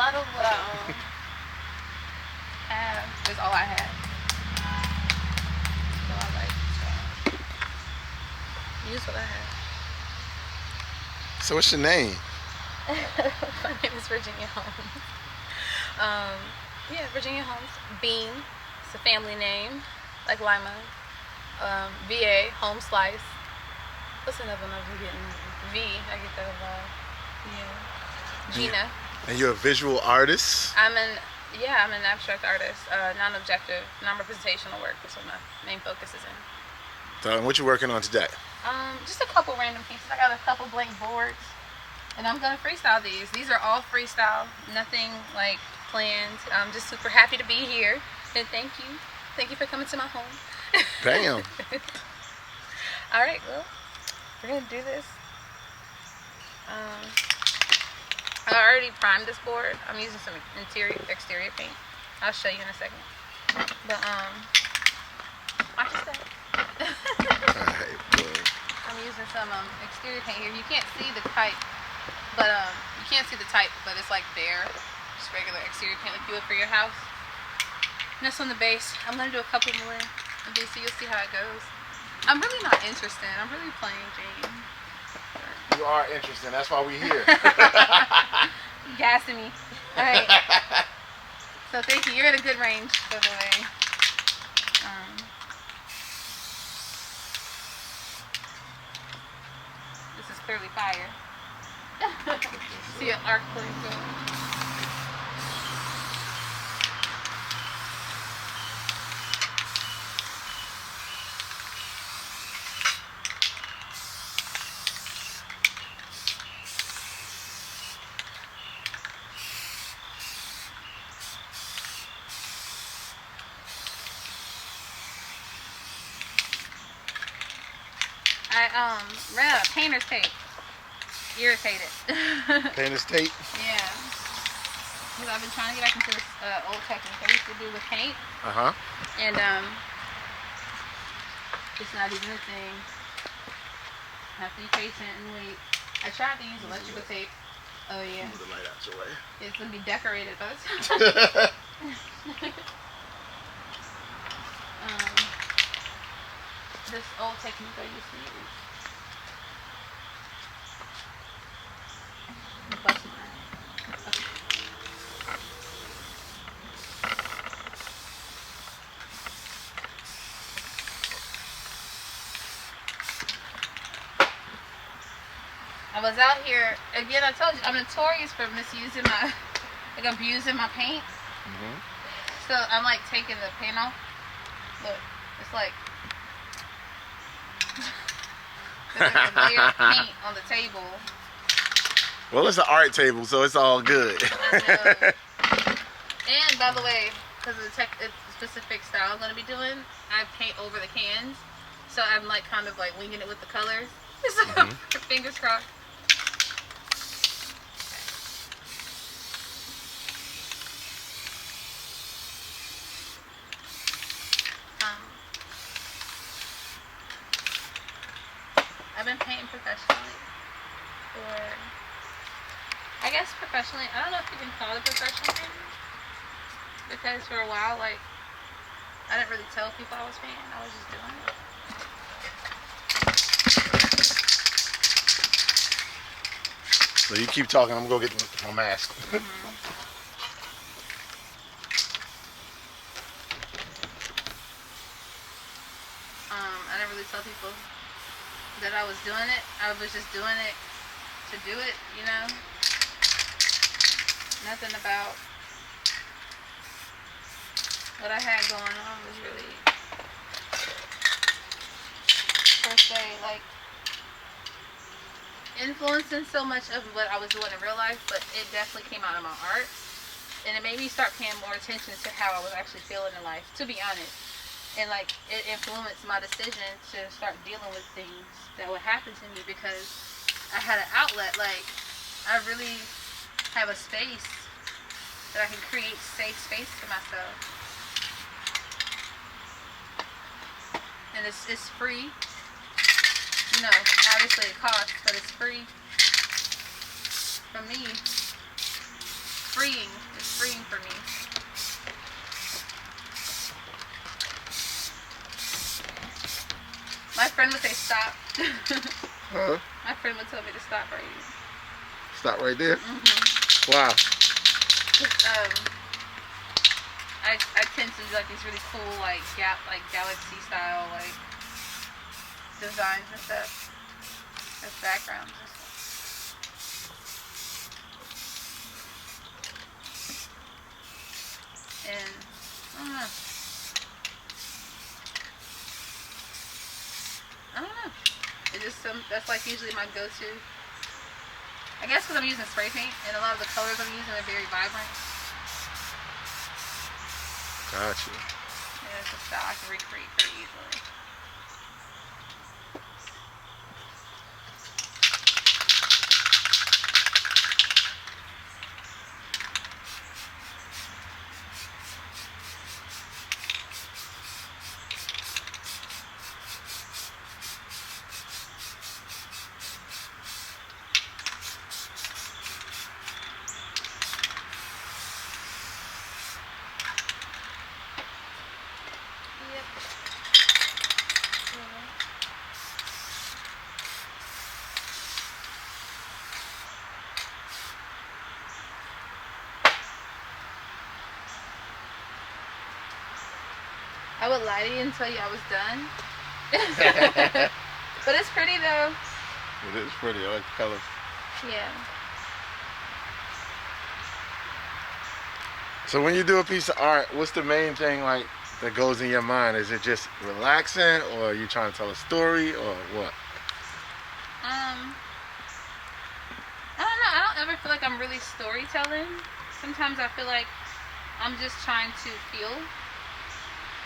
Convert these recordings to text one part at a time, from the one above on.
lot of what I have is all I had. So I like use what I have. So what's your name? My name is Virginia Holmes. Yeah, Virginia Holmes. Bean. It's a family name, like Lima. VA, home slice. What's another one I've been getting? I get that a lot. Yeah. Gina. And you're a visual artist? I'm an abstract artist, non-objective, non-representational work. That's what my main focus is in. So what you working on today? Just a couple random pieces. I got a couple blank boards, and I'm gonna freestyle these. These are all freestyle, nothing like planned. I'm just super happy to be here, and thank you for coming to my home. Bam. All right, well, we're gonna do this. I already primed this board. I'm using some exterior paint. I'll show you in a second. But watch your step. Alright, boy. I'm using some exterior paint here. You can't see the type, but it's like bare, just regular exterior paint like you would for your house. And that's on the base. I'm gonna do a couple more of these so you'll see how it goes. I'm really not interested. I'm really playing Jane. You are interesting. That's why we're here. Gassing me. All right. So thank you. You're in a good range, by the way. This is clearly fire. See an arc for it going. I ran out of painter's tape. Irritated. Painter's tape? Yeah. Because I've been trying to get back into this old technique I used to do with paint. And it's not even a thing. I have to be patient and wait. I tried to use electrical tape. Oh yeah. Move the light out your way. It's gonna be decorated by the time. This old technique I used to use. Bust mine. Okay. I was out here again. I told you I'm notorious for misusing abusing my paint. So I'm like taking the paint off. Look, it's like. There's like a layer of paint on the table. Well, it's an art table, so it's all good. I know. And by the way, because of the specific style I'm going to be doing, I paint over the cans. So I'm like kind of like winging it with the colors. So fingers crossed. I've been painting professionally I guess professionally, I don't know if you can call it professional painting, because for a while, like, I didn't really tell people I was painting, I was just doing it. So you keep talking, I'm going to go get my mask. I didn't really tell people that I was doing it. I was just doing it to do it, you know? Nothing about what I had going on was really, per se, like, influencing so much of what I was doing in real life, but it definitely came out of my art. And it made me start paying more attention to how I was actually feeling in life, to be honest. And like, it influenced my decision to start dealing with things that would happen to me, because I had an outlet. Like, I really have a space that I can create safe space for myself. And it's free. You know, obviously it costs, but it's free for me. freeing. It's freeing for me. My friend would say stop. Huh? My friend would tell me to stop right here. Stop right there? Mm-hmm. Wow. I tend to do like these really cool like galaxy style like designs and stuff as backgrounds and stuff. And I don't know. I don't know. It just that's like usually my go-to. I guess because I'm using spray paint and a lot of the colors I'm using are very vibrant. Gotcha. Yeah, it's a style I can recreate pretty easily. I would lie to you and tell you I was done. But it's pretty though. It is pretty. I like the color. Yeah. So when you do a piece of art, what's the main thing like that goes in your mind? Is it just relaxing, or are you trying to tell a story, or what? I don't know. I don't ever feel like I'm really storytelling. Sometimes I feel like I'm just trying to feel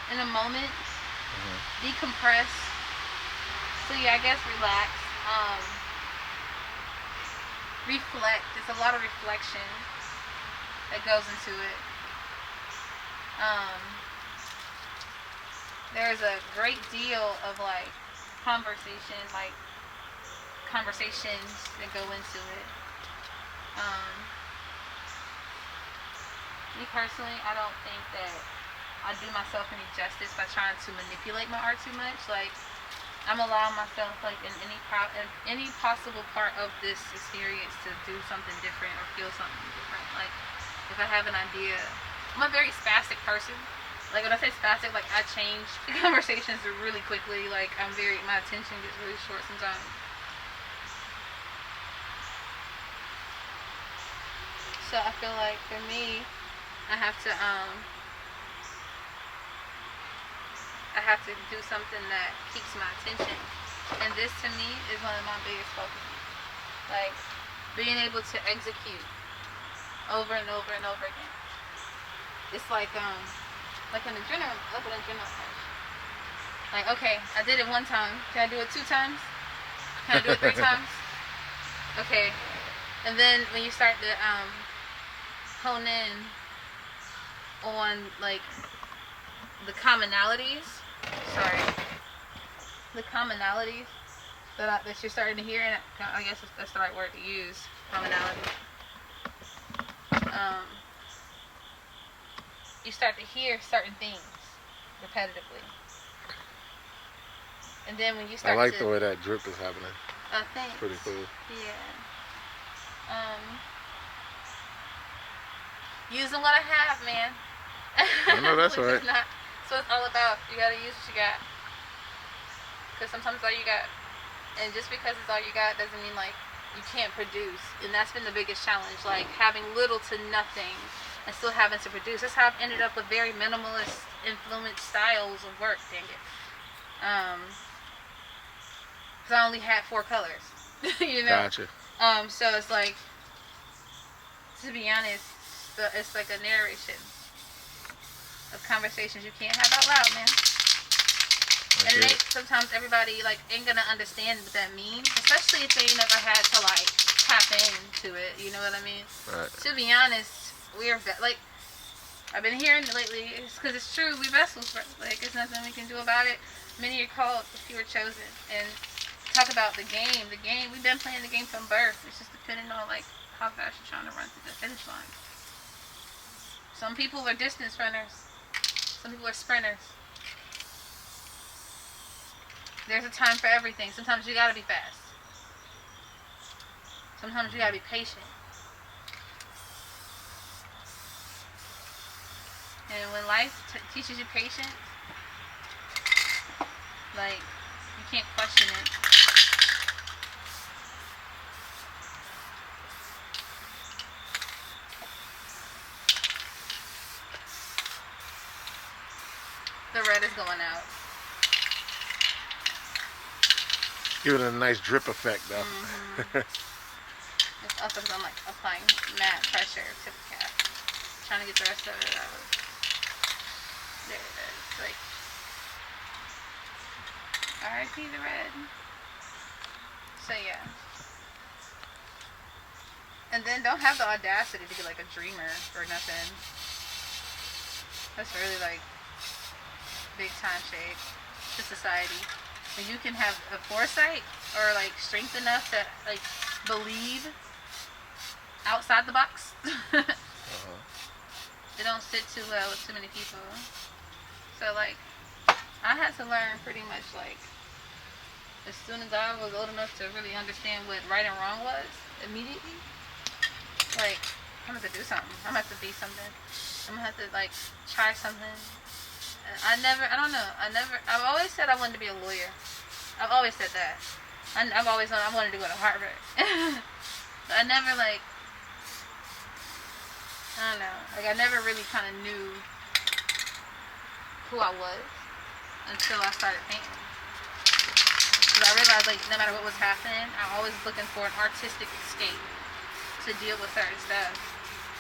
in a moment, decompress. So yeah, I guess relax. Reflect. There's a lot of reflection that goes into it. There's a great deal of like conversations that go into it. Me personally, I don't think that I do myself any justice by trying to manipulate my art too much. Like, I'm allowing myself, like, in any possible part of this experience to do something different or feel something different. Like, if I have an idea, I'm a very spastic person. Like, when I say spastic, like, I change conversations really quickly. Like, my attention gets really short sometimes. So I feel like for me, I have to do something that keeps my attention. And this to me is one of my biggest focuses. Like being able to execute over and over and over again. It's like an adrenaline rush. Like, okay, I did it one time. Can I do it 2 times? Can I do it 3 times? Okay. And then when you start to hone in on like the commonalities that you're starting to hear, and I guess that's the right word to use, commonality. You start to hear certain things repetitively, and then when you start I like the way that drip is happening. Thanks. Pretty cool. Yeah. Using what I have, man. I know that's right. So it's all about, you gotta use what you got. Because sometimes all you got, and just because it's all you got doesn't mean like you can't produce. And that's been the biggest challenge, like having little to nothing and still having to produce. That's how I've ended up with very minimalist influenced styles of work, dang it. Because I only had 4 colors, you know? Gotcha. So it's like, to be honest, it's like a narration of conversations you can't have out loud, man. And it ain't, sometimes everybody like ain't gonna understand what that means, especially if they never had to like tap into it. You know what I mean? Right. To be honest, we're like, I've been hearing it lately. It's because it's true. We vessels, like there's nothing we can do about it. Many are called, a few are chosen. And talk about the game. The game, we've been playing the game from birth. It's just depending on like how fast you're trying to run to the finish line. Some people are distance runners. Some people are sprinters. There's a time for everything. Sometimes you gotta be fast. Sometimes you gotta be patient. And when life teaches you patience, like, you can't question it. The red is going out. Give it a nice drip effect, though. Mm-hmm. It's also because I'm like applying mad pressure to the cap, trying to get the rest of it out. There it is. Like, R.I.P. the red. So yeah. And then don't have the audacity to be like a dreamer or nothing. That's really like big time shade to society. And you can have a foresight or like strength enough to like believe outside the box. It don't sit too well with too many people. So like I had to learn pretty much like as soon as I was old enough to really understand what right and wrong was immediately. Like I'm gonna have to do something. I'm gonna have to be something. I'm gonna have to like try something. I've always said I wanted to be a lawyer. I've always said that. I've always known I wanted to go to Harvard. But I never like, I don't know, like I never really kind of knew who I was until I started painting. Because I realized like no matter what was happening, I'm always looking for an artistic escape to deal with certain stuff.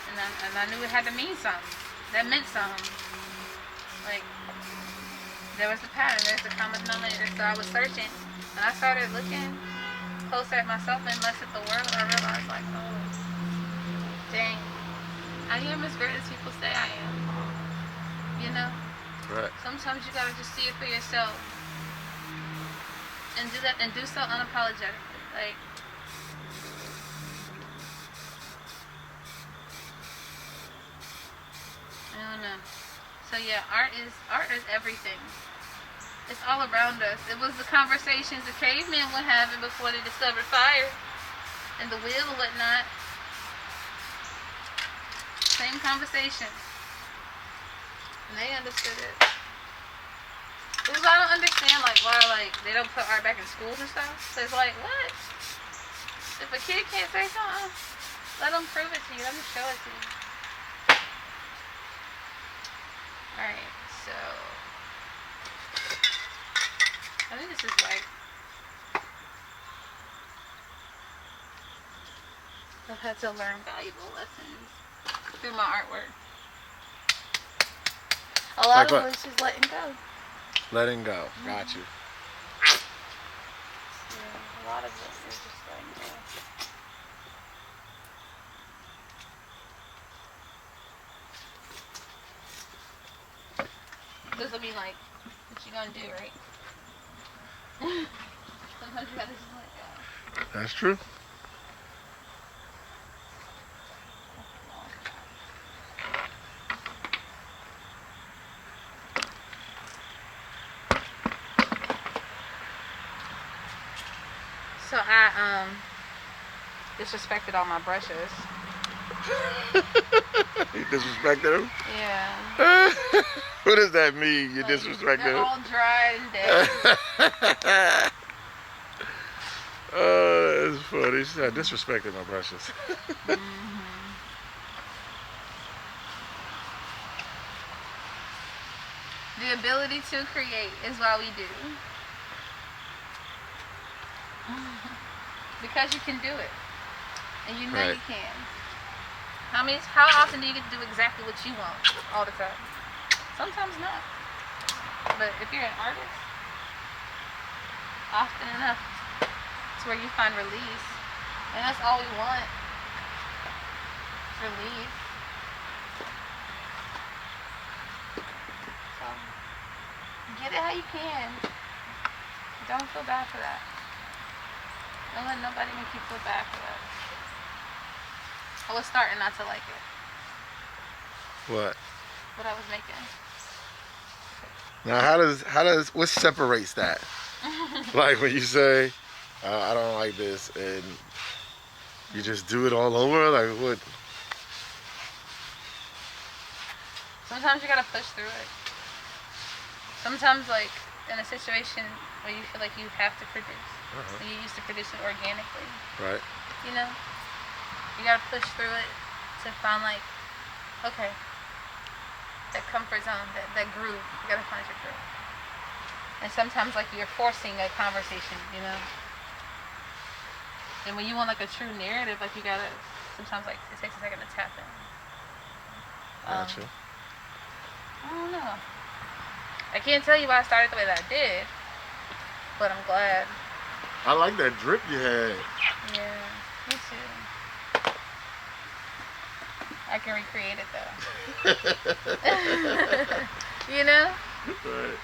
And I knew it had to mean something. That meant something. Like, there was a pattern, there's a common denominator. So I was searching, and I started looking closer at myself and less at the world. I realized, like, oh, dang, I am as great as people say I am. You know? Right. Sometimes you gotta just see it for yourself. And do that, and do so unapologetically. Like, I don't know. So yeah, art is everything. It's all around us. It was the conversations the cavemen were having before they discovered fire and the wheel and whatnot. Same conversation. And they understood it. Because I don't understand like why like they don't put art back in schools and stuff. So it's like, what? If a kid can't say something, let them prove it to you. Let them show it to you. Alright, so I think this is like I've had to learn valuable lessons through my artwork. A lot Like of what? it was just letting go. Letting go. Got you. Yeah, a lot of it is just letting go. Doesn't mean like what you gonna do, right? Sometimes you gotta just let go. That's true. So I disrespected all my brushes. You disrespected him? Yeah. What does that mean? You Like, disrespected they're him? all dry and dead. Oh, that's funny. She said, I disrespected my brushes. The ability to create is what we do. Because you can do it. And you know Right. you can. How often do you get to do exactly what you want all the time? Sometimes not. But if you're an artist, often enough, it's where you find release. And that's all we want. Relief. So, get it how you can. Don't feel bad for that. Don't let nobody make you feel bad for that. I was starting not to like it. What? what I was making. Now, how does what separates that? Like when you say, I don't like this, and you just do it all over. Like what? Sometimes you gotta push through it. Sometimes, like, in a situation where you feel like you have to produce, when you used to produce it organically, Right. you know, you gotta push through it to find, like, okay, that comfort zone, that groove. You gotta find your groove. And sometimes, like, you're forcing a conversation, you know. And when you want, like, a true narrative, like, you gotta, sometimes, like, it takes a second to tap in. Gotcha. I don't know. I can't tell you why I started the way that I did, but I'm glad. I like that drip you had. Yeah, me too. I can recreate it though. You know? Right.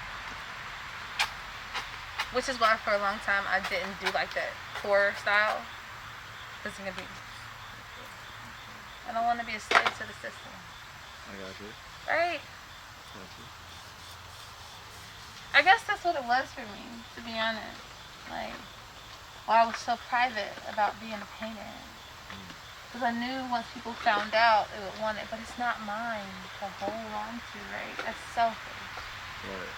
Which is why for a long time I didn't do like that pour style. Because it's gonna be. I don't want to be a slave to the system. I got you. Right? Got you. I guess that's what it was for me, to be honest. Like, why I was so private about being a painter. Because I knew once people found out, they would want it. But it's not mine to hold on to, right? That's selfish. Right.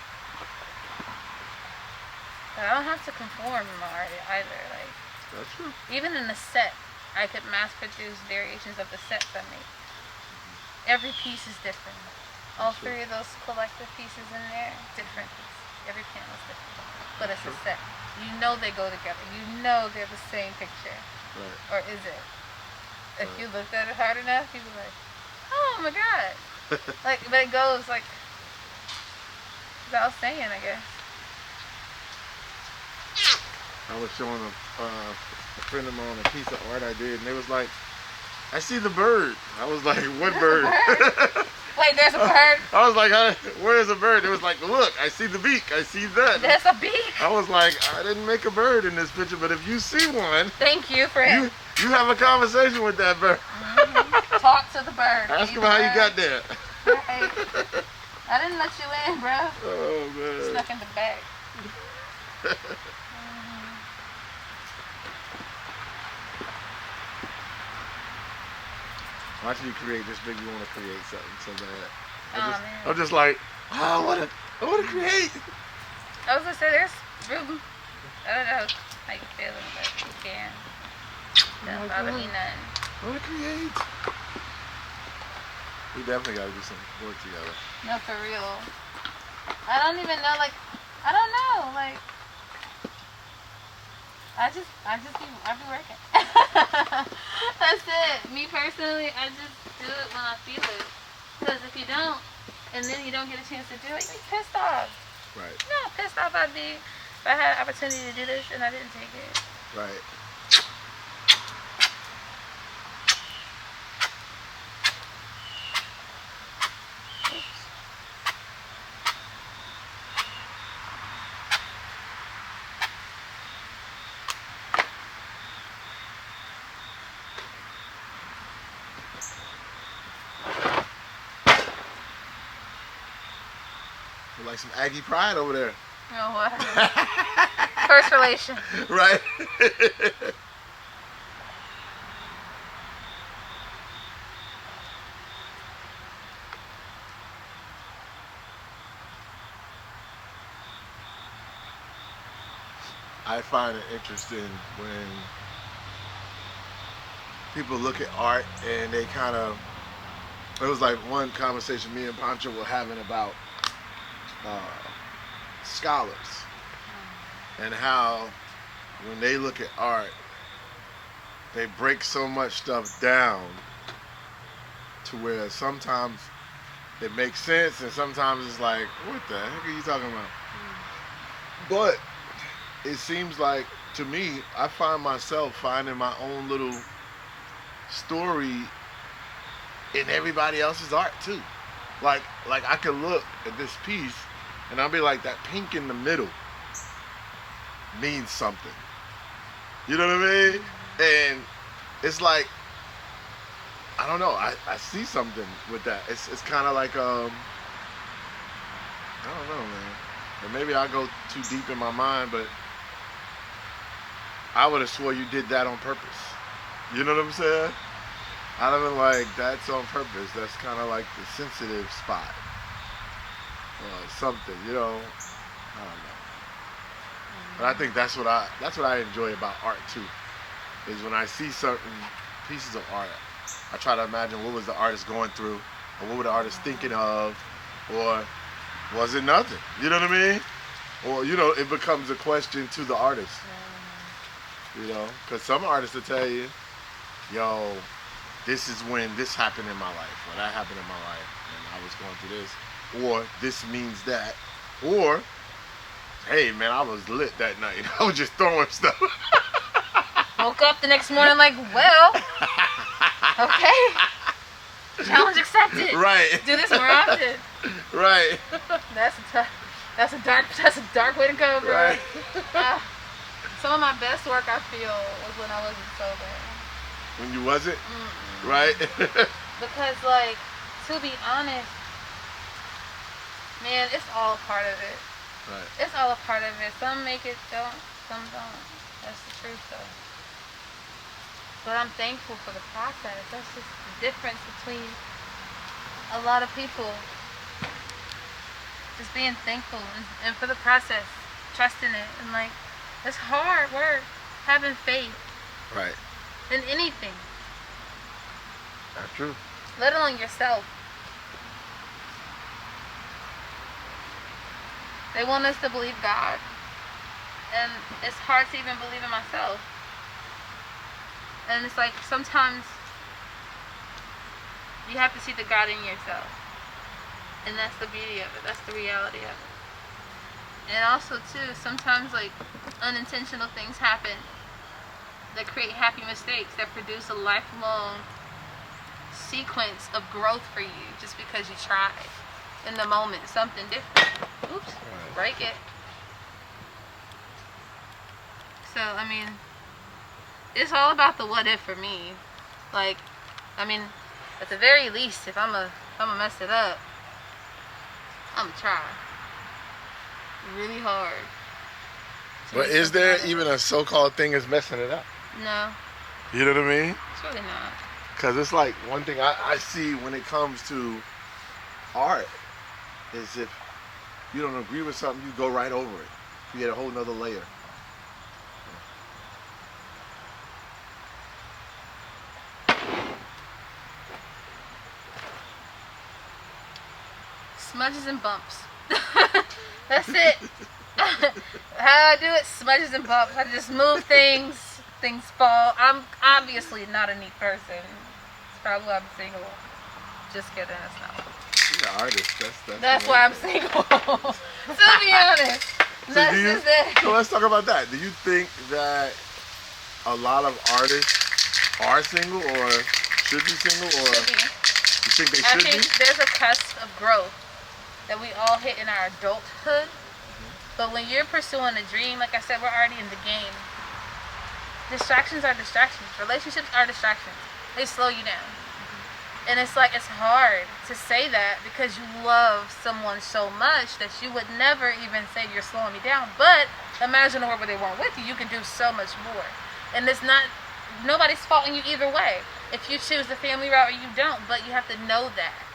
But I don't have to conform in my art either. Like, That's true. even in the set, I could mass produce variations of the sets I make. Every piece is different. All three of those collective pieces in there, different pieces. Every panel is different. But it's a set. You know they go together. You know they're the same picture. Right. Or is it? If you looked at it hard enough, you'd be like, oh my God. Like, but it goes like, without saying, I guess. I was showing a friend of mine a piece of art I did, and they was like, I see the bird. I was like, what bird? Wait, there's a bird? I was like, where's a bird? It was like, look, I see the beak. I see that. There's a beak? I was like, I didn't make a bird in this picture, but if you see one, thank you for you have a conversation with that bird. Mm-hmm. Talk to the bird. Ask him how you got there. Right. I didn't let you in, bro. Oh, man. Stuck in the back. Watching you create just make me want to create something so bad. Man. I'm just like, I want to create. I was gonna say there's room. I don't know how you feeling, but you can. Don't bother me none. I want to create. We definitely got to do some work together. No, for real. I don't even know. Like, I don't know. Like, I be working. That's it. Me personally, I just do it when I feel it. Because if you don't, and then you don't get a chance to do it, you be pissed off. Right. You know how pissed off I'd be if I had an opportunity to do this and I didn't take it. Right. Like some Aggie pride over there. Oh, what? First relation. Right. I find it interesting when people look at art and they kind of, it was like one conversation me and Pancho were having about scholars and how when they look at art, they break so much stuff down to where sometimes it makes sense and sometimes it's like, what the heck are you talking about? But it seems like, to me, I find myself finding my own little story in everybody else's art too. Like I could look at this piece and I'll be like, that pink in the middle means something. You know what I mean? And it's like, I I don't know. I see something with that. It's kind of like I don't know, man. Or maybe I go too deep in my mind, but I would have swore you did that on purpose. You know what I'm saying? I'd have been like, that's on purpose. That's kind of like the sensitive spot or something. You know, I don't know. But I think that's what I enjoy about art too. Is when I see certain pieces of art, I try to imagine what was the artist going through, or what were the artist thinking of, or was it nothing? You know what I mean? Or it becomes a question to the artist. You know, because some artists will tell you, yo, this is when this happened in my life, or that happened in my life, and I was going through this, or this means that, or hey man, I was lit that night. I was just throwing stuff. Woke up the next morning like, well, okay, challenge accepted. Right. Do this more often. Right. That's a dark way to go, bro. Right. Some of my best work I feel was when I wasn't sober. When you wasn't? Right? Because, like, to be honest, man, it's all a part of it. Right. It's all a part of it. Some make it, some don't. That's the truth, though. But I'm thankful for the process. That's just the difference between a lot of people. Just being thankful and for the process, trusting it, and like, it's hard work, having faith. Right. In anything. That's true. Let alone yourself. They want us to believe God. And it's hard to even believe in myself. And it's like sometimes you have to see the God in yourself. And that's the beauty of it. That's the reality of it. And also too, sometimes like unintentional things happen that create happy mistakes that produce a lifelong sequence of growth for you just because you tried in the moment something different. Oops, break it. So I mean, it's all about the what if for me. Like, I mean, at the very least, if I'm a mess it up, I'm gonna try really hard. But is there even a so-called thing as messing it up? No. You know what I mean? It's really not. Because it's like one thing I see when it comes to art is if you don't agree with something, you go right over it. You get a whole nother layer. Smudges and bumps. That's it. How I do it, smudges and bumps. I just move things fall. I'm obviously not a neat person. It's probably why I'm single. Just kidding, it's not. You're an artist. That's why I'm single. To be honest. So let's talk about that. Do you think that a lot of artists are single or should be single, or you think they should be? I think there's a cusp of growth that we all hit in our adulthood. But when you're pursuing a dream, like I said, we're already in the game. Distractions are distractions. Relationships are distractions. They slow you down. And it's like, it's hard to say that because you love someone so much that you would never even say you're slowing me down. But imagine a world where they weren't with you. You can do so much more. And it's not, nobody's faulting you either way. If you choose the family route or you don't, but you have to know that.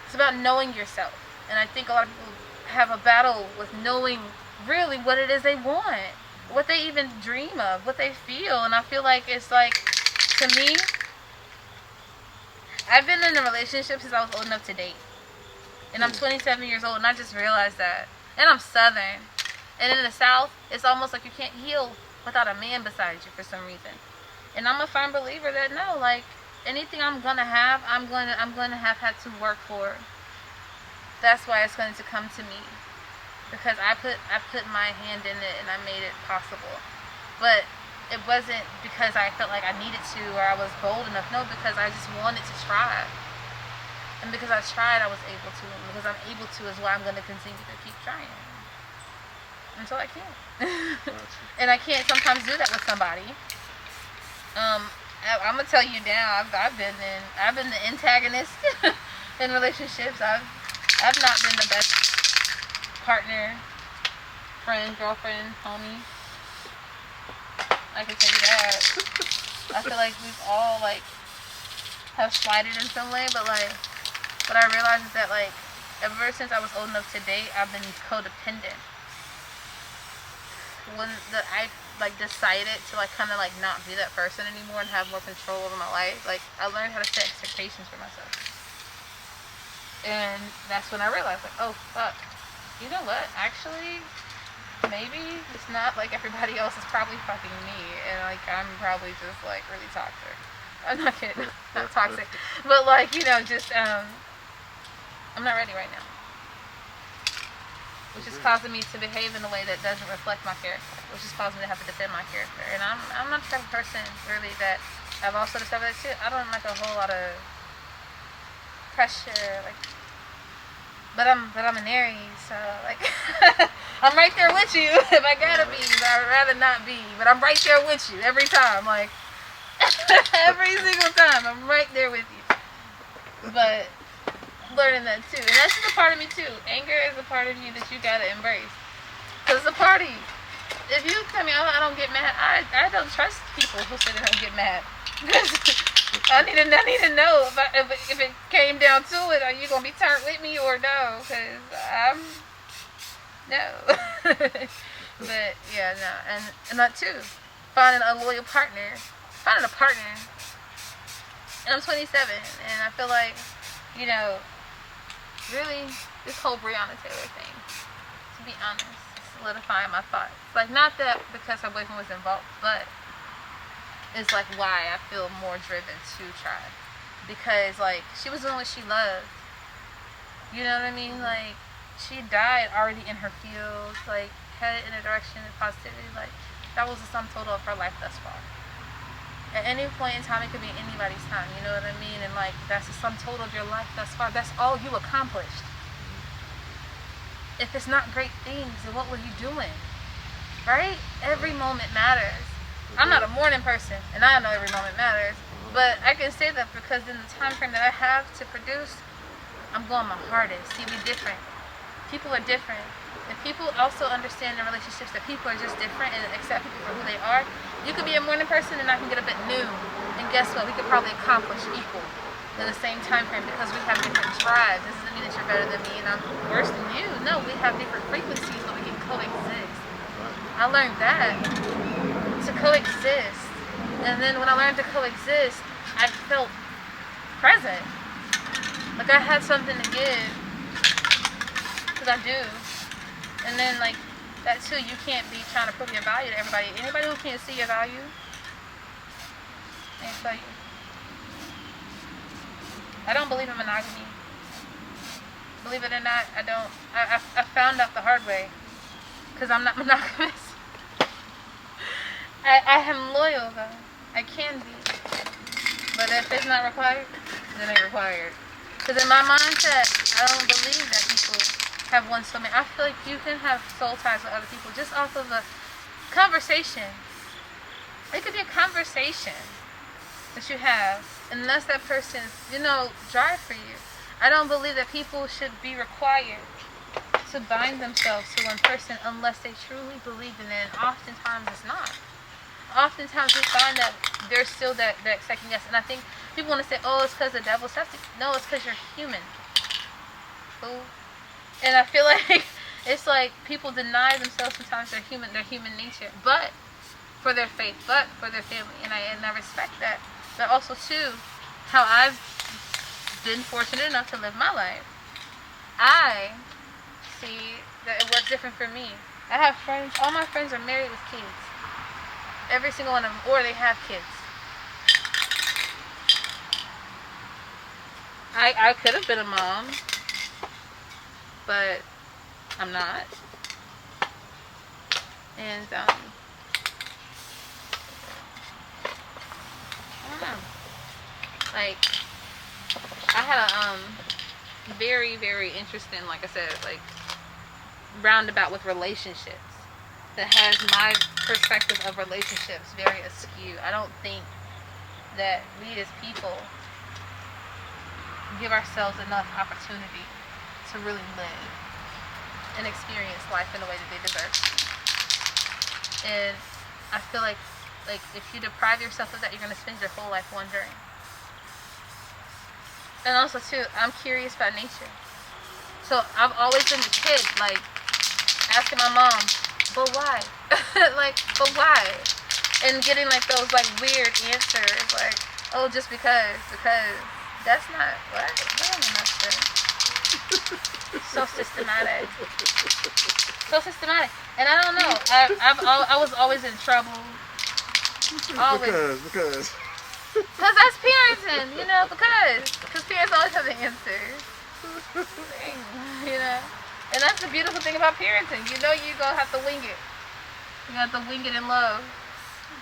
It's about knowing yourself. And I think a lot of people have a battle with knowing really what it is they want, what they even dream of, what they feel. And I feel like it's like, to me, I've been in a relationship since I was old enough to date. And I'm 27 years old, and I just realized that. And I'm Southern. And in the South, it's almost like you can't heal without a man beside you for some reason. And I'm a firm believer that no, like, anything I'm gonna have, I'm gonna have had to work for. That's why it's going to come to me, because I put my hand in it and I made it possible. But it wasn't because I felt like I needed to or I was bold enough. No, because I just wanted to try. And because I tried, I was able to. And because I'm able to is why I'm going to continue to keep trying. Until I can't. And I can't sometimes do that with somebody. I'm gonna tell you now. I've been the antagonist in relationships. I've not been the best partner, friend, girlfriend, homie. I can tell you that. I feel like we've all like have slighted in some way, but like what I realized is that like ever since I was old enough to date, I've been codependent. When I like decided to like kind of like not be that person anymore and have more control over my life, like I learned how to set expectations for myself. And that's when I realized like, oh fuck, you know what? Actually, maybe it's not like everybody else is probably fucking me, and like I'm probably just like really toxic. I'm not kidding, not toxic, but like just I'm not ready right now. Which is causing me to behave in a way that doesn't reflect my character, which is causing me to have to defend my character. And I'm not the type of person really that I've also discovered that too. I don't like a whole lot of pressure, like, but I'm an Aries, so like I'm right there with you if I gotta be, but I'd rather not be. But I'm right there with you every time, like every single time I'm right there with you. But learning that too, and that's just a part of me too. Anger is a part of you that you gotta embrace, because it's a part of you. If you tell me I don't get mad, I don't trust people who say they don't get mad. I need to know if it came down to it, are you gonna be turned with me or no? Because I'm no. But yeah, no, and that too. Finding a loyal partner, finding a partner. And I'm 27, and I feel like really, this whole Breonna Taylor thing, to be honest, solidifying my thoughts. Like, not that because her boyfriend was involved, but it's like why I feel more driven to try. Because, like, she was doing what she loved. You know what I mean? Like, she died already in her field, like, headed in a direction of positivity. Like, that was the sum total of her life thus far. At any point in time, it could be anybody's time, you know what I mean? And like, that's the sum total of your life thus far. That's all you accomplished. If it's not great things, then what were you doing? Right? Every moment matters. I'm not a morning person, and I know every moment matters. But I can say that because in the time frame that I have to produce, I'm going my hardest. See, we're different. People are different. If people also understand in relationships that people are just different and accept people for who they are, you could be a morning person and I can get up at noon. And guess what? We could probably accomplish equal in the same time frame because we have different drives. This doesn't mean that you're better than me and I'm worse than you. No, we have different frequencies, but we can coexist. I learned that. To coexist. And then when I learned to coexist, I felt present. Like I had something to give. Because I do. And then, like, that too, you can't be trying to prove your value to everybody. Anybody who can't see your value, I tell you. I don't believe in monogamy. Believe it or not, I don't. I found out the hard way. Because I'm not monogamous. I am loyal, though. I can be. But if it's not required, then it ain't required. Because in my mindset, I don't believe that people have one soulmate. I feel like you can have soul ties with other people just off of a conversation. It could be a conversation that you have, and unless that person's, drive for you. I don't believe that people should be required to bind themselves to one person unless they truly believe in it, and oftentimes it's not. Oftentimes we find that there's still that second guess, and I think people want to say, oh, it's because the devil's testing. No, it's because you're human. Ooh. And I feel like it's like people deny themselves sometimes their human nature, but for their faith, but for their family, and I respect that. But also too, how I've been fortunate enough to live my life, I see that it works different for me. I have friends. All my friends are married with kids. Every single one of them, or they have kids. I could have been a mom. But I'm not. And I don't know. Like, I had a very, very interesting, like I said, like roundabout with relationships that has my perspective of relationships very askew. I don't think that we as people give ourselves enough opportunity to really live and experience life in a way that they deserve. And I feel like if you deprive yourself of that, you're gonna spend your whole life wondering. And also too, I'm curious about nature. So I've always been a kid, like asking my mom, but why? But why? And getting like those like weird answers, like, oh, just because that's not what? That don't mean nothing. So systematic. So systematic. And I don't know. I was always in trouble. Always. Because that's parenting, because parents always have the answers. And that's the beautiful thing about parenting. You're gonna have to wing it. You have to wing it in love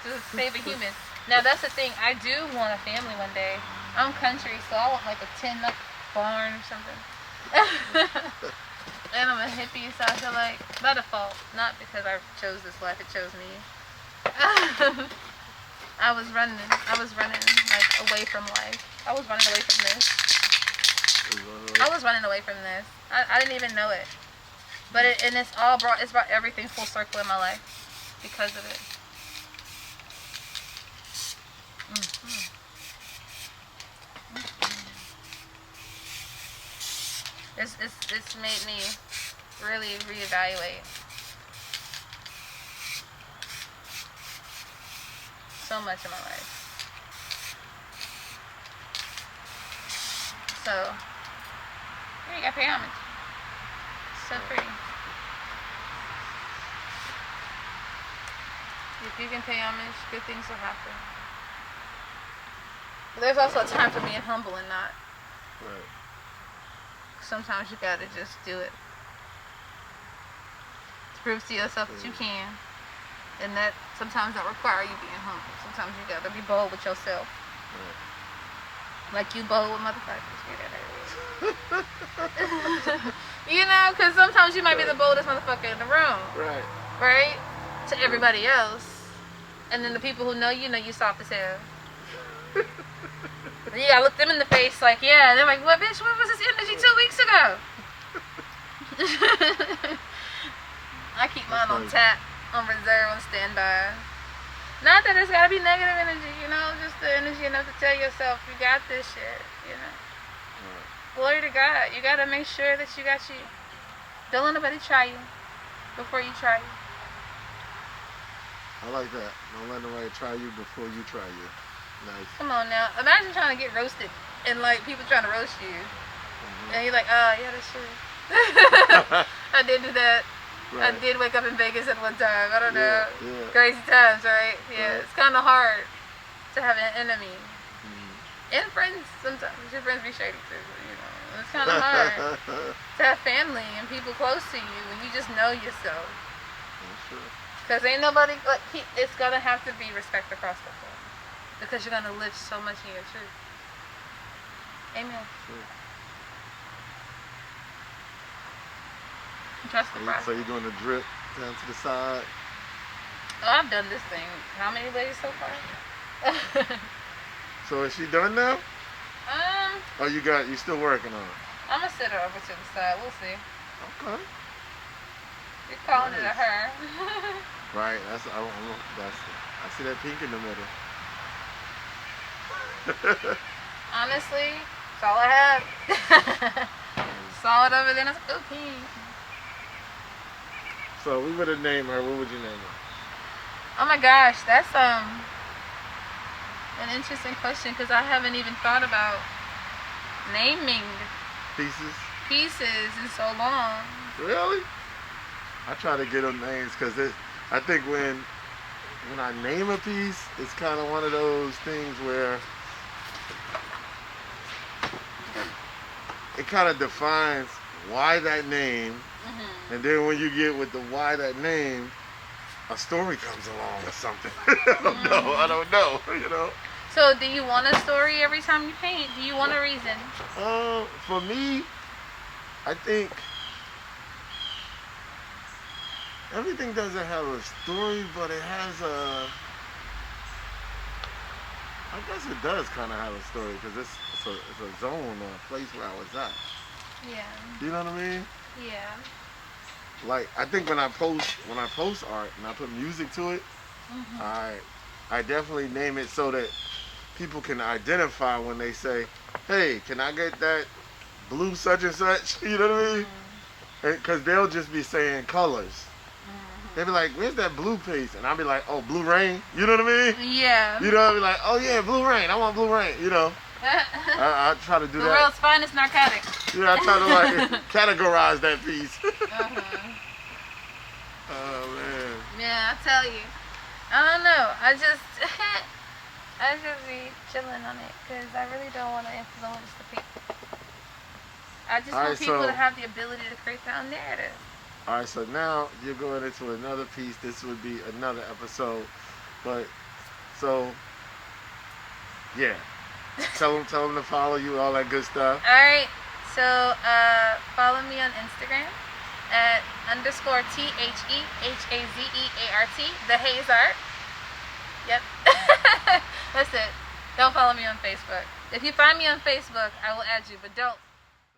to save a human. Now that's the thing. I do want a family one day. I'm country, so I want like a tin barn or something. And I'm a hippie, so I feel like by default, not because I chose this life, it chose me. I was running like away from life. I was running away from this. I didn't even know it. But it's brought everything full circle in my life because of it. Mm-hmm. It's made me really reevaluate so much in my life. So, here you got pay homage. So pretty. If you can pay homage, good things will happen. But there's also a time for being humble and not. Right. Sometimes you gotta just do it. To prove to yourself that you can. And that sometimes that require you being humble. Sometimes you gotta be bold with yourself. Right. Like you bold with motherfuckers. Because sometimes you might be the boldest motherfucker in the room. Right. Right? To everybody else. And then the people who know you soft as hell. And you gotta look them in the face like, yeah. And they're like, what, bitch? What was this energy 2 weeks ago? I keep mine on tap, on reserve, on standby. Not that it's gotta be negative energy, just the energy enough to tell yourself you got this shit, Right. Glory to God. You gotta make sure that you got you. Don't let nobody try you before you try you. I like that. Don't let nobody try you before you try you. Nice. Come on now. Imagine trying to get roasted and like people trying to roast you. Mm-hmm. And you're like, oh yeah, that's true. I did do that. Right. I did wake up in Vegas at one time. I don't know. Yeah. Crazy times, right? Yeah. Right. It's kind of hard to have an enemy. Mm-hmm. And friends sometimes. Your friends be shady too. It's kind of hard to have family and people close to you when you just know yourself. That's true. Because ain't nobody, it's going to have to be respect across the board. Because you're going to live so much in your truth. Amen. Sure. Trust the process. So you're doing the drip down to the side? Oh, I've done this thing. How many days so far? So is she done now? Oh, you still working on it? I'm going to sit her over to the side. We'll see. Okay. You're calling it a her. Right. I see that pink in the middle. Honestly, that's all I have. Saw it over there and I was like, oh, pink. So we would have named her. What would you name her? Oh my gosh, that's an interesting question because I haven't even thought about naming pieces in so long. Really? I try to get them names because I think when I name a piece, it's kind of one of those things where it kind of defines why that name, mm-hmm. and then when you get with the why that name, a story comes along or something. I don't know. So do you want a story every time you paint? Do you want a reason? For me, I think everything doesn't have a story, but it has I guess it does kind of have a story because it's a zone or a place where I was at. Yeah. You know what I mean? Yeah. Like I think when I post art and I put music to it, I definitely name it so that people can identify when they say, "Hey, can I get that blue such and such?" You know what I mean? Because they'll just be saying colors. They'll be like, "Where's that blue piece?" And I'll be like, "Oh, Blue Rain." You know what I mean? Yeah. You know, I'll be like, "Oh yeah, Blue Rain. I want Blue Rain." You know. I try to do the that. The world's finest narcotic. Yeah, I try to like categorize that piece. Oh man. Yeah, I tell you. I don't know. I just be chilling on it because I really don't want to influence the people. I just want people to have the ability to create their own narrative. All right, so now you're going into another piece. This would be another episode, but so yeah, tell them to follow you, all that good stuff. All right, so follow me on Instagram at _THEHAZEART, the Hayes Art. Yep. That's it. Don't follow me on Facebook. If you find me on Facebook, I will add you, but don't